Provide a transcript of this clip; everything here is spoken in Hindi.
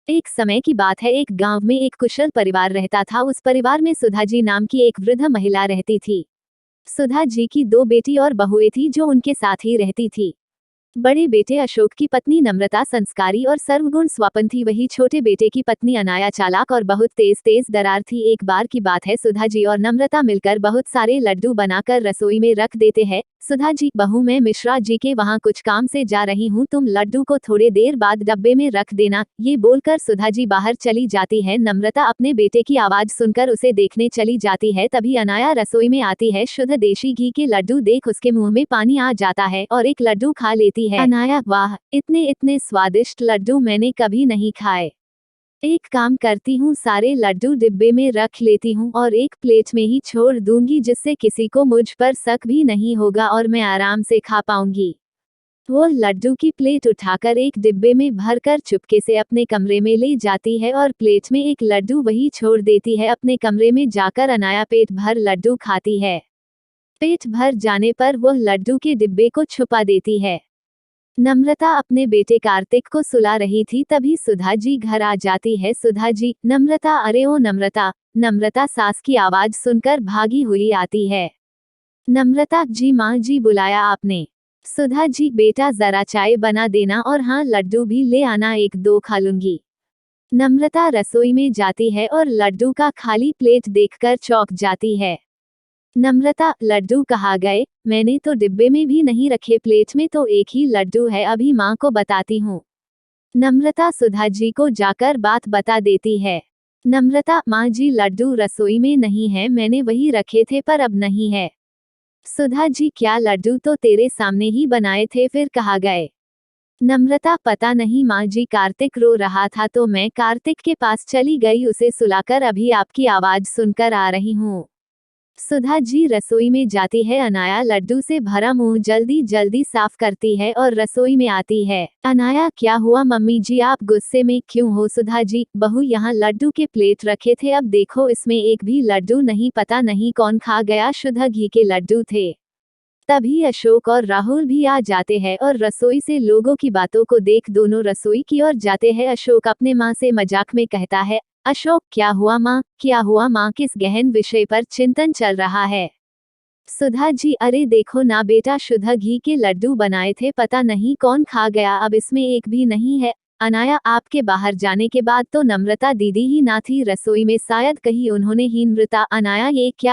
एक समय की बात है, एक गांव में एक कुशल परिवार रहता था। उस परिवार में सुधा जी नाम की एक वृद्ध महिला रहती थी। सुधा जी की दो बेटी और बहुएं थी जो उनके साथ ही रहती थी। बड़े बेटे अशोक की पत्नी नम्रता संस्कारी और सर्वगुण स्वापन थी। वही छोटे बेटे की पत्नी अनाया चालाक और बहुत तेज दरार थी। एक बार की बात है, सुधा जी और नम्रता मिलकर बहुत सारे लड्डू बनाकर रसोई में रख देते हैं। सुधा जी, बहू मैं मिश्रा जी के वहाँ कुछ काम से जा रही हूँ, तुम लड्डू को थोड़े देर बाद डब्बे में रख देना। ये बोलकर सुधा जी बाहर चली जाती है। नम्रता अपने बेटे की आवाज सुनकर उसे देखने चली जाती है। तभी अनाया रसोई में आती है। शुद्ध देशी घी के लड्डू देख उसके मुंह में पानी आ जाता है और एक लड्डू खा लेती है। अनाया, वाह, इतने इतने स्वादिष्ट लड्डू मैंने कभी नहीं खाए। एक काम करती हूँ, सारे लड्डू डिब्बे में रख लेती हूँ और एक प्लेट में ही छोड़ दूंगी, जिससे किसी को मुझ पर शक भी नहीं होगा और मैं आराम से खा पाऊंगी। वो लड्डू की प्लेट उठाकर एक डिब्बे में भरकर चुपके से अपने कमरे में ले जाती है और प्लेट में एक लड्डू वही छोड़ देती है। अपने कमरे में जाकर अनाया पेट भर लड्डू खाती है। पेट भर जाने पर वह लड्डू के डिब्बे को छुपा देती है। नम्रता अपने बेटे कार्तिक को सुला रही थी, तभी सुधा जी घर आ जाती है। सुधा जी, नम्रता, अरे ओ नम्रता। नम्रता सास की आवाज सुनकर भागी हुई आती है। नम्रता जी, माँ जी बुलाया आपने? सुधा जी, बेटा जरा चाय बना देना और हाँ, लड्डू भी ले आना, एक दो खा लूंगी। नम्रता रसोई में जाती है और लड्डू का खाली प्लेट देखकर चौंक जाती है। नम्रता, लड्डू कहाँ गए? मैंने तो डिब्बे में भी नहीं रखे, प्लेट में तो एक ही लड्डू है, अभी माँ को बताती हूँ। नम्रता सुधा जी को जाकर बात बता देती है। नम्रता, माँ जी, लड्डू रसोई में नहीं है, मैंने वही रखे थे पर अब नहीं है। सुधा जी, क्या लड्डू तो तेरे सामने ही बनाए थे, फिर कहाँ गए? नम्रता, पता नहीं माँ जी, कार्तिक रो रहा था तो मैं कार्तिक के पास चली गई उसे सुलाकर, अभी आपकी आवाज सुनकर आ रही हूँ। सुधा जी रसोई में जाती है। अनाया लड्डू से भरा मुंह जल्दी जल्दी साफ करती है और रसोई में आती है। अनाया, क्या हुआ मम्मी जी, आप गुस्से में क्यों हो? सुधा जी, बहू, यहाँ लड्डू के प्लेट रखे थे, अब देखो इसमें एक भी लड्डू नहीं, पता नहीं कौन खा गया, शुद्ध घी के लड्डू थे। तभी अशोक और राहुल भी आ जाते हैं और रसोई से लोगों की बातों को देख दोनों रसोई की ओर जाते हैं। अशोक अपने माँ से मजाक में कहता है, अशोक, क्या हुआ माँ, क्या हुआ माँ, किस गहन विषय पर चिंतन चल रहा है? सुधा जी, अरे देखो ना बेटा, शुद्ध घी के लड्डू बनाए थे, पता नहीं कौन खा गया, अब इसमें एक भी नहीं है। अनाया, आपके बाहर जाने के बाद तो नम्रता दीदी ही ना थी रसोई में, शायद कहीं उन्होंने ही नम्रता। अनाया, ये क्या